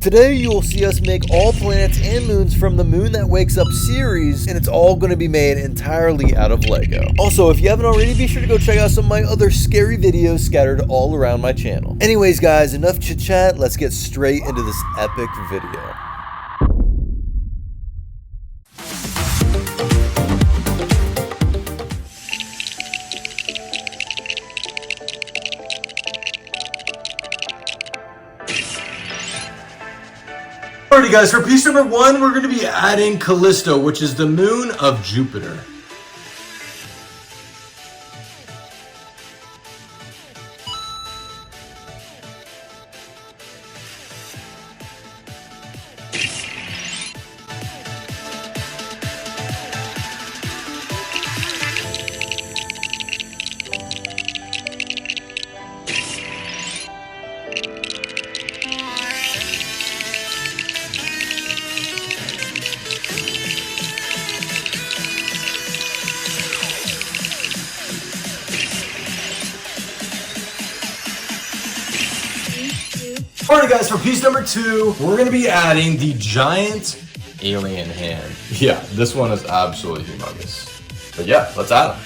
Today you will see us make all planets and moons from the Moon That Wakes Up series, and it's all going to be made entirely out of Lego. Also, if you haven't already, be sure to go check out some of my other scary videos scattered all around my channel. Anyways guys, enough chit chat, let's get straight into this epic video. Alrighty guys, for piece number 1, we're going to be adding Callisto, which is the moon of Jupiter. Alright guys, for piece number 2, we're going to be adding the giant alien hand. Yeah, this one is absolutely humongous. But yeah, let's add them.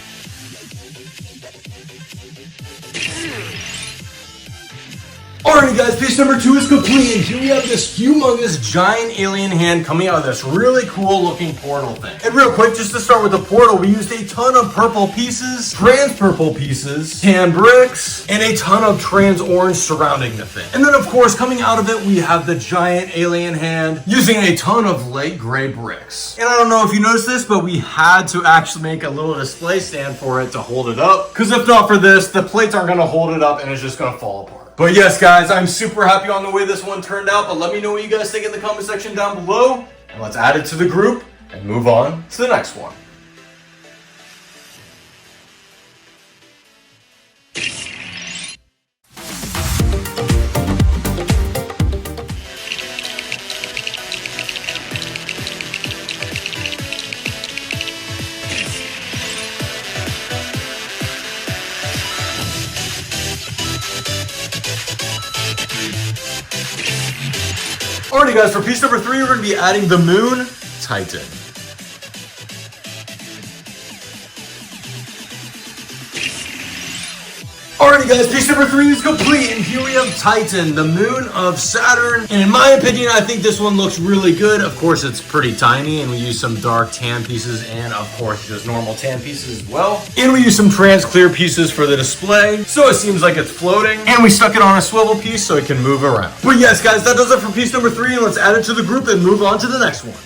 Alrighty guys, piece number 2 is complete, and here we have this humongous giant alien hand coming out of this really cool looking portal thing. And real quick, just to start with the portal, we used a ton of purple pieces, trans purple pieces, tan bricks, and a ton of trans orange surrounding the thing. And then of course, coming out of it, we have the giant alien hand using a ton of light gray bricks. And I don't know if you noticed this, but we had to actually make a little display stand for it to hold it up, because if not for this, the plates aren't going to hold it up and it's just going to fall apart. But yes, guys, I'm super happy on the way this one turned out, but let me know what you guys think in the comment section down below, and let's add it to the group and move on to the next one. Alrighty guys, for piece number 3, we're going to be adding the moon Titan. Alrighty guys, piece number 3 is complete, and here we have Titan, the moon of Saturn. And in my opinion, I think this one looks really good. Of course, it's pretty tiny, and we use some dark tan pieces, and of course, just normal tan pieces as well. And we use some trans clear pieces for the display, so it seems like it's floating. And we stuck it on a swivel piece so it can move around. But yes, guys, that does it for piece number 3, and let's add it to the group and move on to the next one.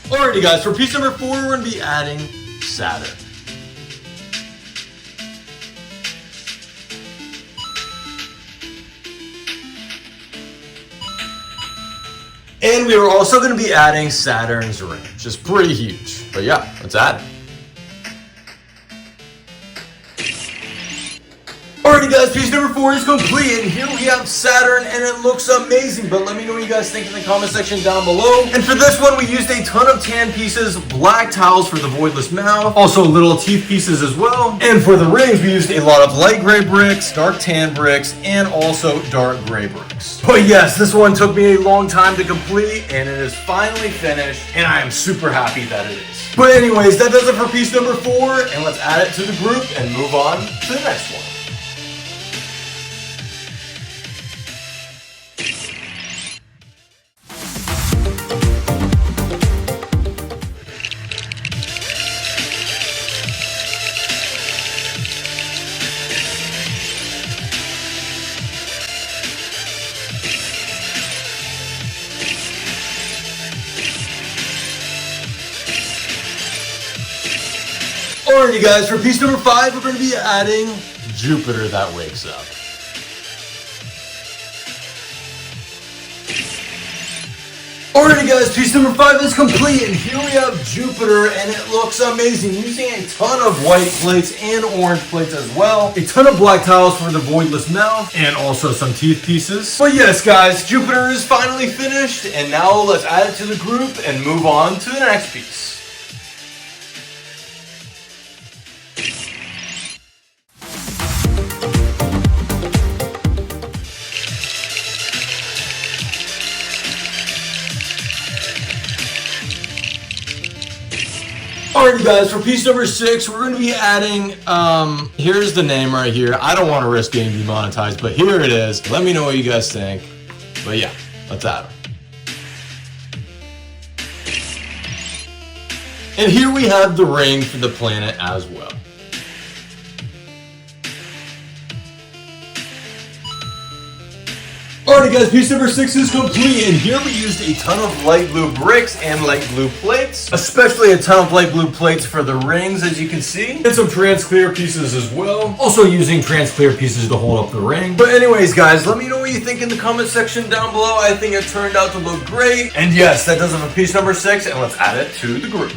Alrighty guys, for piece number 4, we're going to be adding Saturn. And we are also going to be adding Saturn's ring, which is pretty huge. But yeah, let's add it. Alrighty guys, piece number 4 is complete, and here we have Saturn, and it looks amazing, but let me know what you guys think in the comment section down below. And for this one, we used a ton of tan pieces, black towels for the voidless mouth, also little teeth pieces as well. And for the rings, we used a lot of light gray bricks, dark tan bricks, and also dark gray bricks. But yes, this one took me a long time to complete, and it is finally finished, and I am super happy that it is. But anyways, that does it for piece number 4, and let's add it to the group and move on to the next one. Alrighty guys, for piece number 5, we're going to be adding Jupiter That Wakes Up. Alrighty guys, piece number 5 is complete, and here we have Jupiter, and it looks amazing, using a ton of white plates and orange plates as well, a ton of black tiles for the voidless mouth, and also some teeth pieces. But yes guys, Jupiter is finally finished, and now let's add it to the group and move on to the next piece. Alrighty guys, for piece number 6, we're going to be adding, here's the name right here. I don't want to risk getting demonetized, but here it is. Let me know what you guys think. But yeah, let's add them. And here we have the ring for the planet as well. Alrighty guys, piece number 6 is complete, and here we used a ton of light blue bricks and light blue plates, especially a ton of light blue plates for the rings, as you can see, and some trans clear pieces as well, also using trans clear pieces to hold up the ring. But anyways guys, let me know what you think in the comment section down below. I think it turned out to look great, and yes, that does it for piece number 6, and let's add it to the group.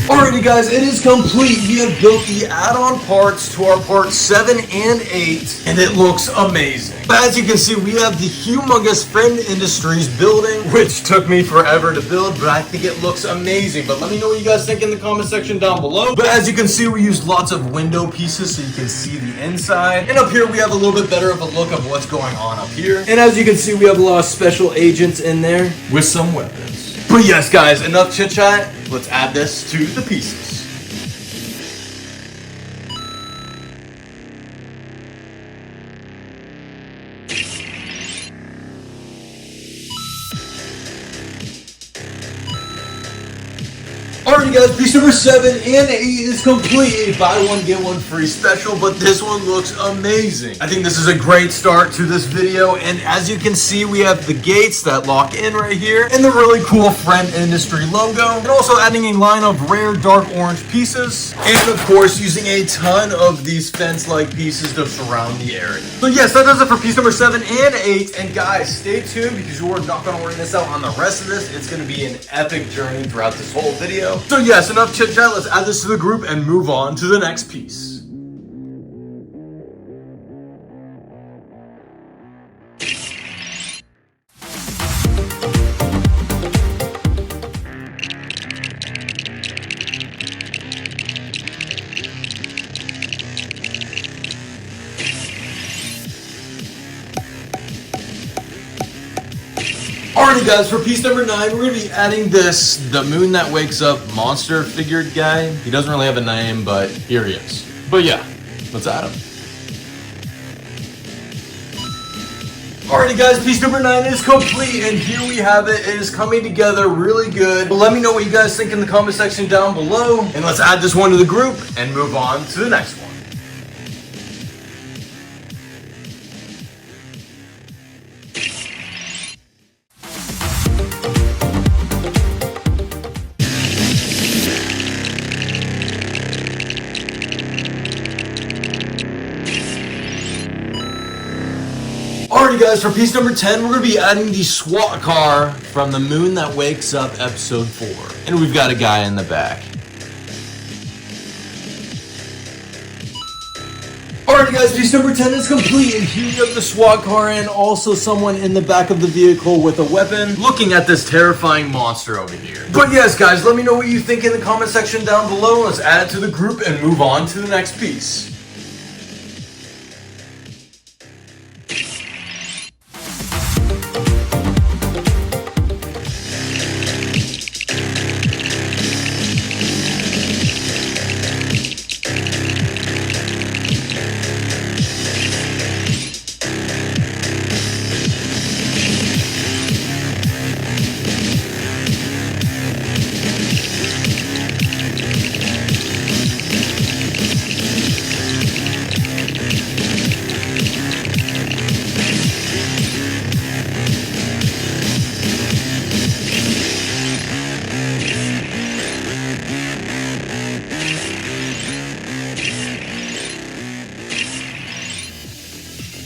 Alrighty guys, it is complete. We have built the add-on parts to our parts 7 and 8, and it looks amazing. But as you can see, we have the humongous Friend Industries building, which took me forever to build, but I think it looks amazing. But let me know what you guys think in the comment section down below. But as you can see, we used lots of window pieces so you can see the inside. And up here, we have a little bit better of a look of what's going on up here. And as you can see, we have a lot of special agents in there with some weapons. But yes, guys, enough chit-chat. Let's add this to the pieces. Alrighty guys, piece number 7 and 8 is complete. A buy one get one free special, but this one looks amazing. I think this is a great start to this video, and as you can see, we have the gates that lock in right here, and the really cool Friend Industry logo, and also adding a line of rare dark orange pieces, and of course using a ton of these fence-like pieces to surround the area. So yes, that does it for piece number 7 and 8, and guys, stay tuned because you are not going to want to miss out on the rest of this. It's going to be an epic journey throughout this whole video. So yes, enough chit chat, let's add this to the group and move on to the next piece. Alrighty guys, for piece number 9, we're going to be adding this, the Moon That Wakes Up monster figured guy. He doesn't really have a name, but here he is. But yeah, let's add him. Alrighty guys, piece number 9 is complete, and here we have it. It is coming together really good. But let me know what you guys think in the comment section down below, and let's add this one to the group and move on to the next one. Alrighty guys, for piece number 10, we're going to be adding the SWAT car from The Moon That Wakes Up episode 4. And we've got a guy in the back. Alrighty guys, piece number 10 is complete, and here we have the SWAT car and also someone in the back of the vehicle with a weapon looking at this terrifying monster over here. But yes guys, let me know what you think in the comment section down below. Let's add it to the group and move on to the next piece.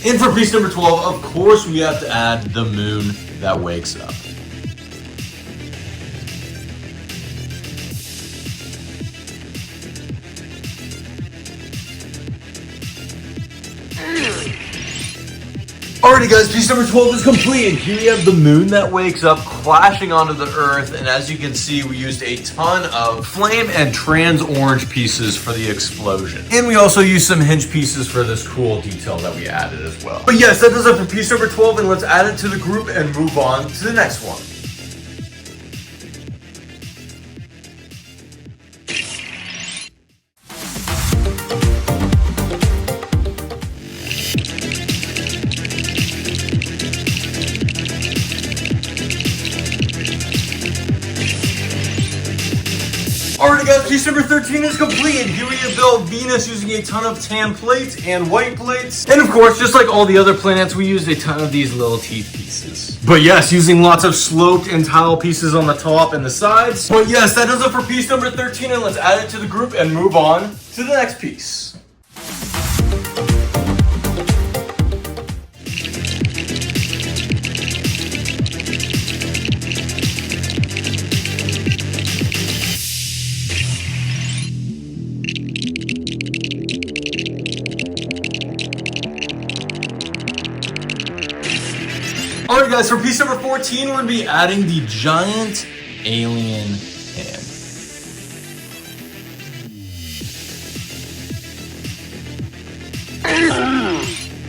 And for piece number 12, of course, we have to add the moon that wakes up. Alrighty guys, piece number 12 is complete, and here we have the moon that wakes up crashing onto the earth, and as you can see, we used a ton of flame and trans orange pieces for the explosion. And we also used some hinge pieces for this cool detail that we added as well. But yes, that does it for piece number 12, and let's add it to the group and move on to the next one. Alright guys, piece number 13 is complete. Here we have built Venus using a ton of tan plates and white plates. And of course, just like all the other planets, we used a ton of these little teeth pieces. But yes, using lots of sloped and tile pieces on the top and the sides. But yes, that does it for piece number 13, and let's add it to the group and move on to the next piece. Alright guys, for piece number 14, we're going to be adding the giant alien hand.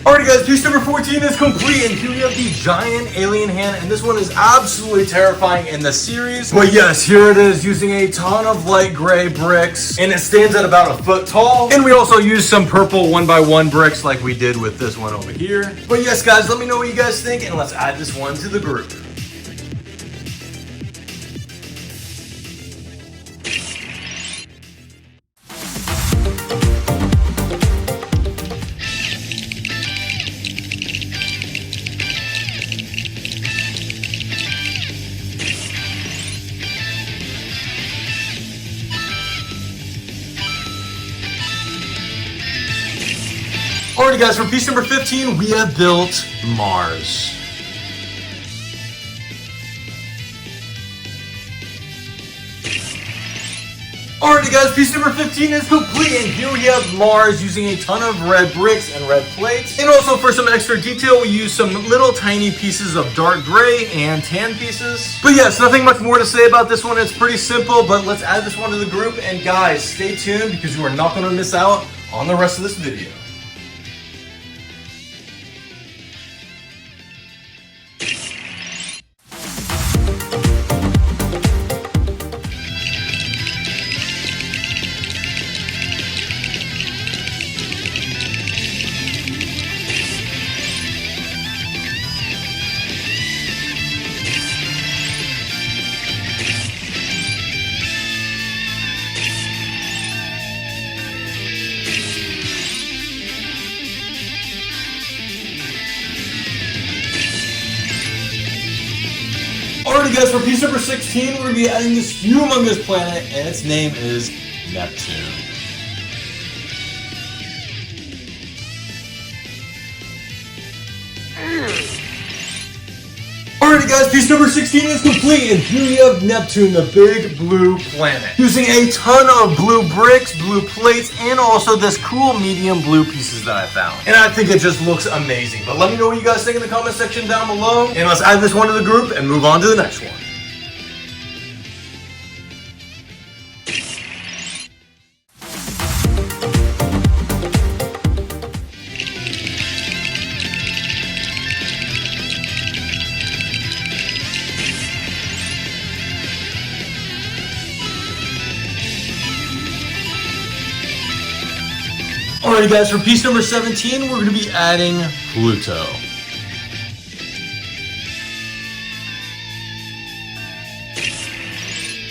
Alright guys, piece number 14 is complete, and here we have the giant alien hand, and this one is absolutely terrifying in the series. But yes, here it is, using a ton of light gray bricks, and it stands at about a foot tall. And we also used some purple 1x1 bricks like we did with this one over here. But yes guys, let me know what you guys think, and let's add this one to the group. Alrighty guys, for piece number 15, we have built Mars. Alrighty guys, piece number 15 is complete, and here we have Mars using a ton of red bricks and red plates. And also for some extra detail, we used some little tiny pieces of dark gray and tan pieces. But yes, nothing much more to say about this one. It's pretty simple, but let's add this one to the group. And guys, stay tuned because you are not going to miss out on the rest of this video. Alrighty guys, for piece number 16, we're going to be adding this humongous planet, and its name is Neptune. Alrighty guys, piece number 16 is complete, and here we have Neptune, the big blue planet. Using a ton of blue bricks, blue plates, and also this cool medium blue pieces that I found. And I think it just looks amazing. But let me know what you guys think in the comment section down below. And let's add this one to the group and move on to the next one. Alrighty guys, for piece number 17, we're going to be adding Pluto.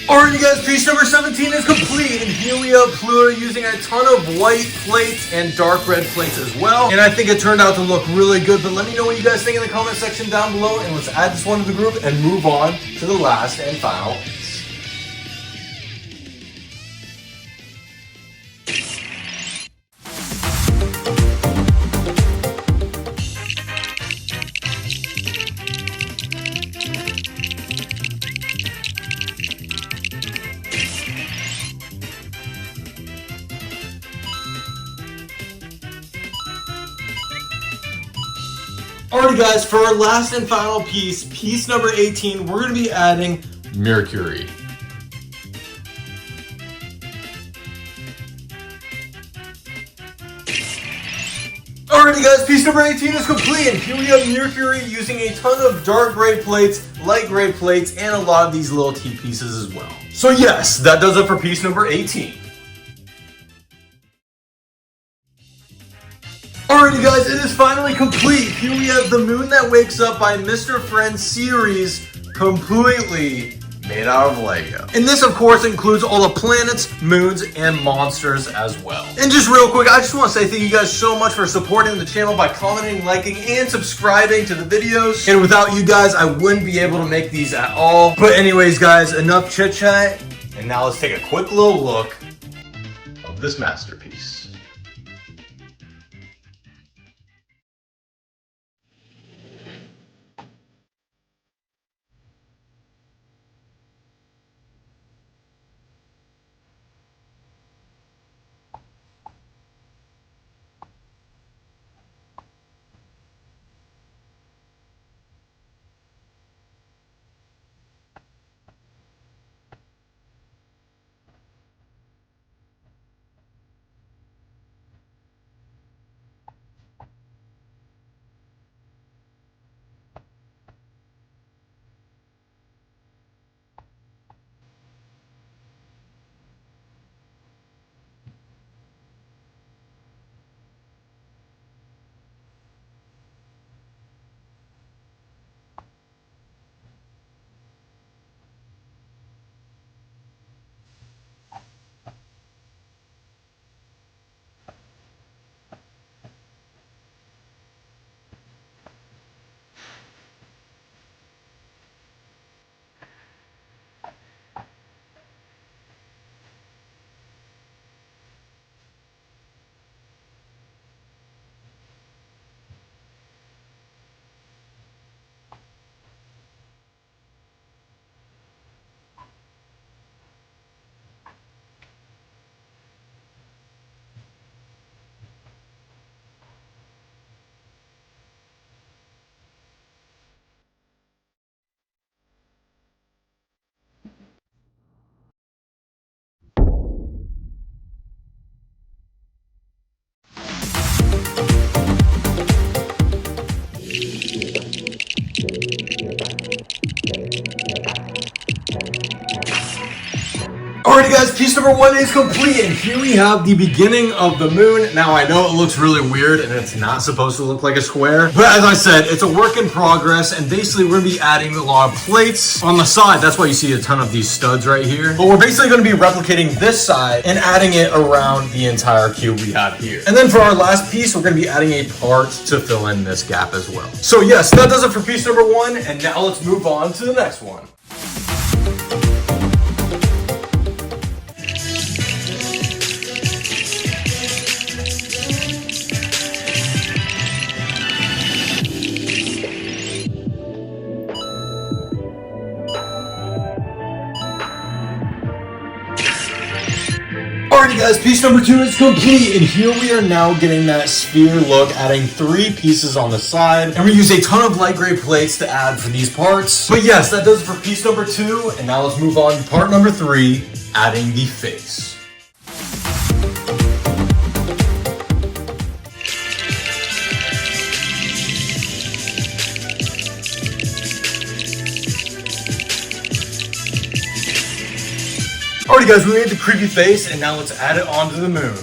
Alrighty guys, piece number 17 is complete, and here we have Pluto using a ton of white plates and dark red plates as well. And I think it turned out to look really good, but let me know what you guys think in the comment section down below, and let's add this one to the group and move on to the last and final piece. Alrighty guys, for our last and final piece, piece number 18, we're going to be adding Mercury. Alrighty guys, piece number 18 is complete, and here we have Mercury using a ton of dark gray plates, light gray plates, and a lot of these little T pieces as well. So yes, that does it for piece number 18. Alrighty guys, it is finally complete. Here we have the Moon That Wakes Up by Mr. Friend series, completely made out of Lego. And this of course includes all the planets, moons, and monsters as well. And just real quick, I just want to say thank you guys so much for supporting the channel by commenting, liking, and subscribing to the videos. And without you guys, I wouldn't be able to make these at all. But anyways guys, enough chit chat, and now let's take a quick little look of this masterpiece. Alrighty guys, piece number 1 is complete, and here we have the beginning of the moon. Now I know it looks really weird and it's not supposed to look like a square, but as I said, it's a work in progress, and basically we're going to be adding a lot of plates on the side. That's why you see a ton of these studs right here. But we're basically going to be replicating this side and adding it around the entire cube we have here. And then for our last piece, we're going to be adding a part to fill in this gap as well. So yes, that does it for piece number 1, and now let's move on to the next one. Alrighty guys, piece number 2 is complete, and here we are now getting that sphere look, adding 3 pieces on the side, and we use a ton of light gray plates to add for these parts. But yes, that does it for piece number 2, and now let's move on to part number 3, adding the face. Alrighty guys, we made the creepy face, and now let's add it onto the moon.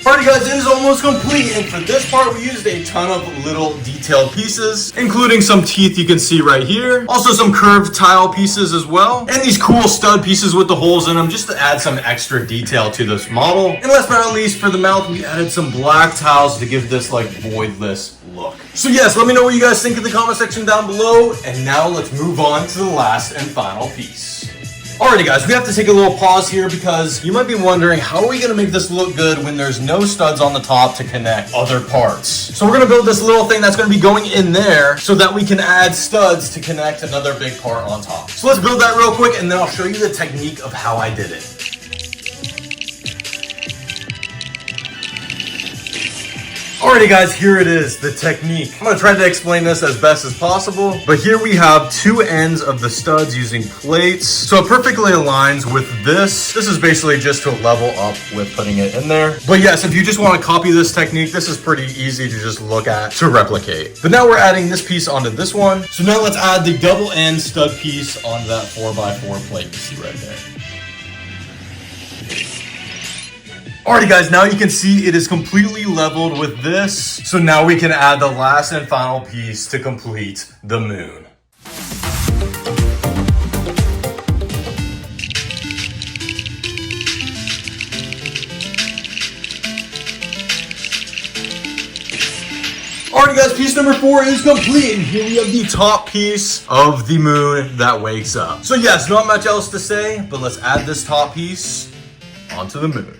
Alrighty guys, it is almost complete, and for this part we used a ton of little detailed pieces, including some teeth you can see right here, also some curved tile pieces as well, and these cool stud pieces with the holes in them just to add some extra detail to this model. And last but not least, for the mouth we added some black tiles to give this like voidless look. So yes, let me know what you guys think in the comment section down below, and now let's move on to the last and final piece. Alrighty guys, we have to take a little pause here because you might be wondering, how are we going to make this look good when there's no studs on the top to connect other parts? So we're going to build this little thing that's going to be going in there so that we can add studs to connect another big part on top. So let's build that real quick, and then I'll show you the technique of how I did it. Alrighty guys, here it is, the technique. I'm gonna try to explain this as best as possible, but here we have two ends of the studs using plates. So it perfectly aligns with this. This is basically just to level up with putting it in there. But yes, if you just wanna copy this technique, this is pretty easy to just look at to replicate. But now we're adding this piece onto this one. So now let's add the double end stud piece onto that 4x4 plate you see right there. Alrighty guys, now you can see it is completely leveled with this. So now we can add the last and final piece to complete the moon. Alright guys, piece number 4 is complete, and here we have the top piece of the moon that wakes up. So yes, not much else to say, but let's add this top piece onto the moon.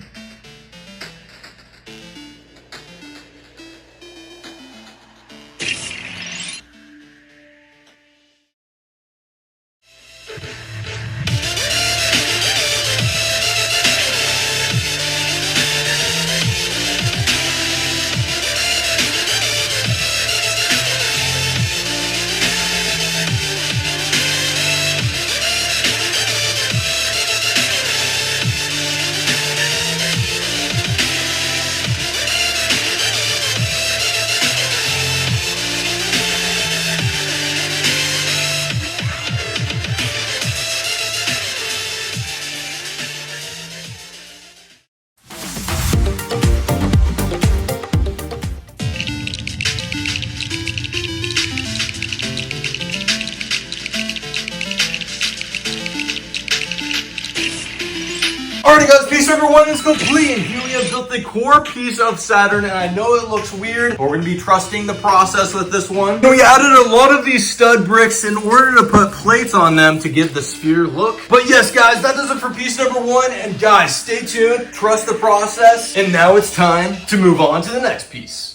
Alrighty guys, piece number 1 is complete, and here we have built the core piece of Saturn, and I know it looks weird, but we're going to be trusting the process with this one. So we added a lot of these stud bricks in order to put plates on them to give the sphere look. But yes guys, that does it for piece number 1, and guys, stay tuned, trust the process, and now it's time to move on to the next piece.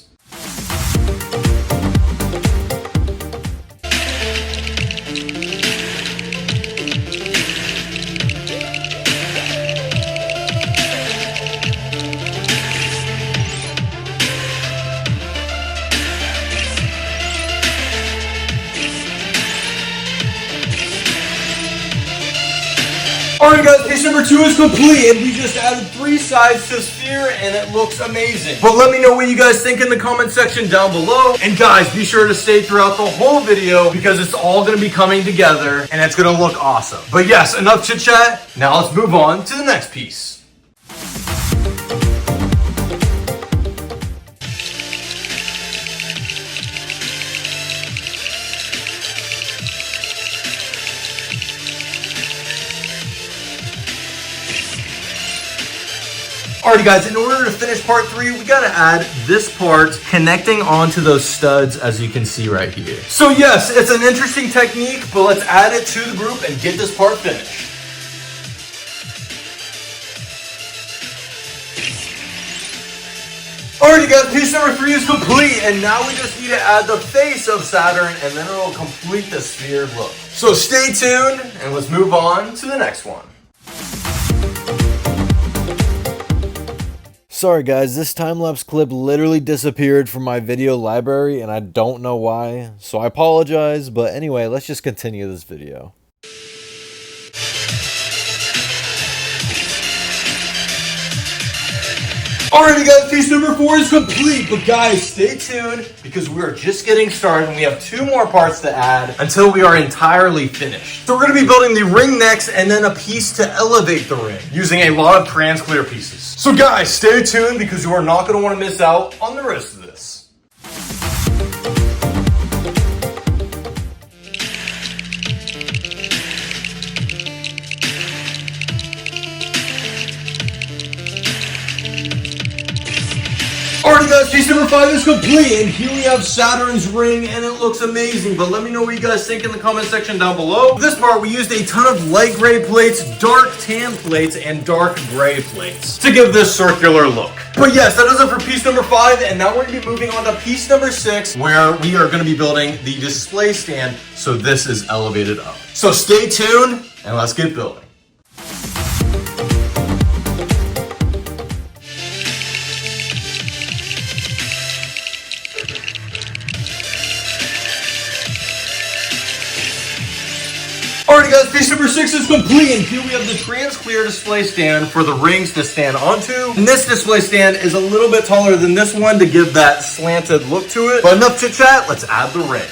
Alright guys, piece number 2 is complete, and we just added 3 sides to the sphere, and it looks amazing. But let me know what you guys think in the comment section down below. And guys, be sure to stay throughout the whole video, because it's all going to be coming together, and it's going to look awesome. But yes, enough chit chat. Now let's move on to the next piece. Alrighty guys, in order to finish part 3, we gotta add this part connecting onto those studs as you can see right here. So yes, it's an interesting technique, but let's add it to the group and get this part finished. Alrighty guys, piece number 3 is complete, and now we just need to add the face of Saturn, and then it'll complete the sphere look. So stay tuned, and let's move on to the next one. Sorry guys, this time-lapse clip literally disappeared from my video library and I don't know why, so I apologize, but anyway, let's just continue this video. Alrighty guys, piece number 4 is complete, but guys, stay tuned because we are just getting started and we have 2 more parts to add until we are entirely finished. So we're going to be building the ring next and then a piece to elevate the ring using a lot of trans clear pieces. So guys, stay tuned because you are not going to want to miss out on the rest of this. Alrighty guys, piece number 5 is complete, and here we have Saturn's ring, and it looks amazing, but let me know what you guys think in the comment section down below. For this part, we used a ton of light gray plates, dark tan plates, and dark gray plates to give this circular look. But yes, that does it for piece number 5, and now we're going to be moving on to piece number 6, where we are going to be building the display stand, so this is elevated up. So stay tuned, and let's get building. number 6 is complete, and here we have the trans clear display stand for the rings to stand onto. And this display stand is a little bit taller than this one to give that slanted look to it. But enough chit chat, let's add the ring.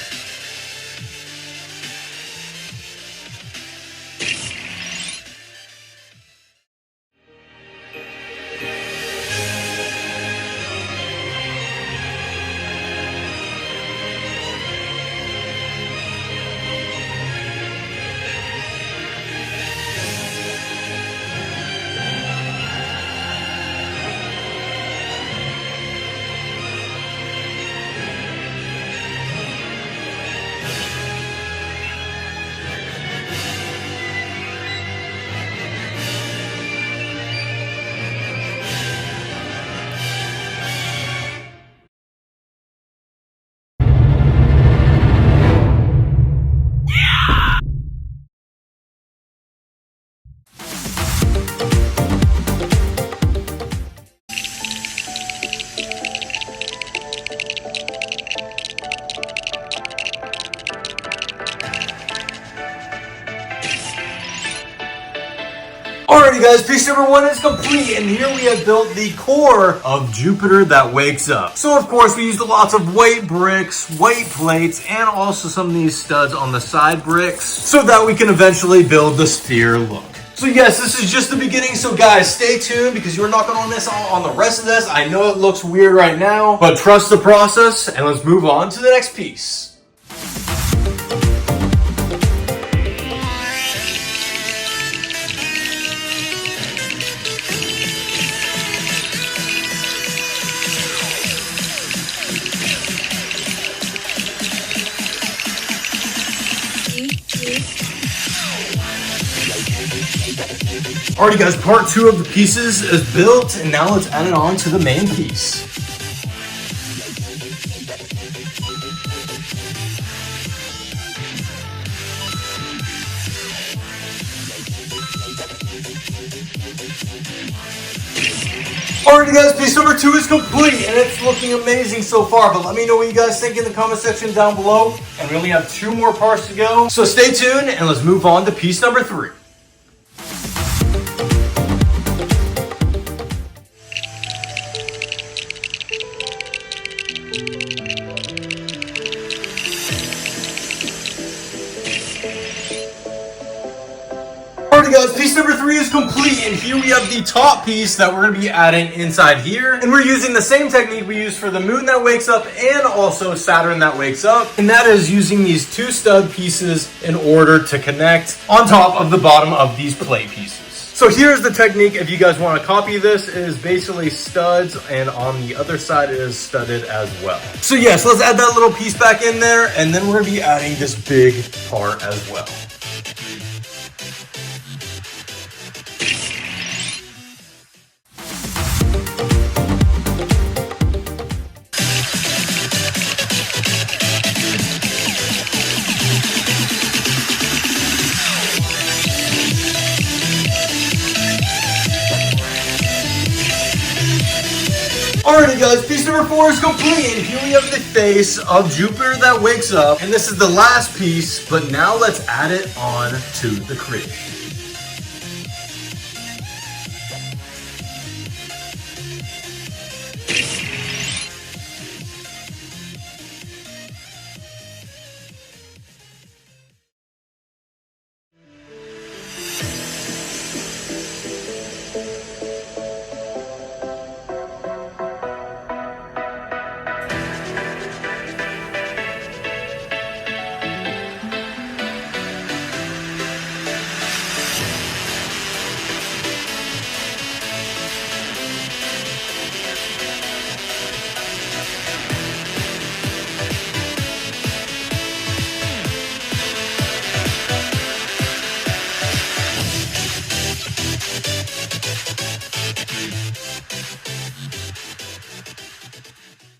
Alrighty guys, piece number 1 is complete, and here we have built the core of Jupiter that wakes up. So of course we used lots of white bricks, white plates, and also some of these studs on the side bricks so that we can eventually build the sphere look. So yes, this is just the beginning, so guys, stay tuned because you're not going to miss out on the rest of this. I know it looks weird right now, but trust the process, and let's move on to the next piece. Alrighty guys, part 2 of the pieces is built, and now let's add it on to the main piece. Alrighty guys, piece number 2 is complete, and it's looking amazing so far, but let me know what you guys think in the comment section down below, and we only have 2 more parts to go. So stay tuned, and let's move on to piece number 3. Alrighty guys, piece number 3 is complete, and here we have the top piece that we're going to be adding inside here. And we're using the same technique we used for the moon that wakes up and also Saturn that wakes up. And that is using these 2 stud pieces in order to connect on top of the bottom of these plate pieces. So here's the technique if you guys want to copy this. It is basically studs, and on the other side it is studded as well. So yes, let's add that little piece back in there, and then we're going to be adding this big part as well. Alrighty guys, piece number 4 is complete, and here we have the face of Jupiter that wakes up, and this is the last piece, but now let's add it on to the creation.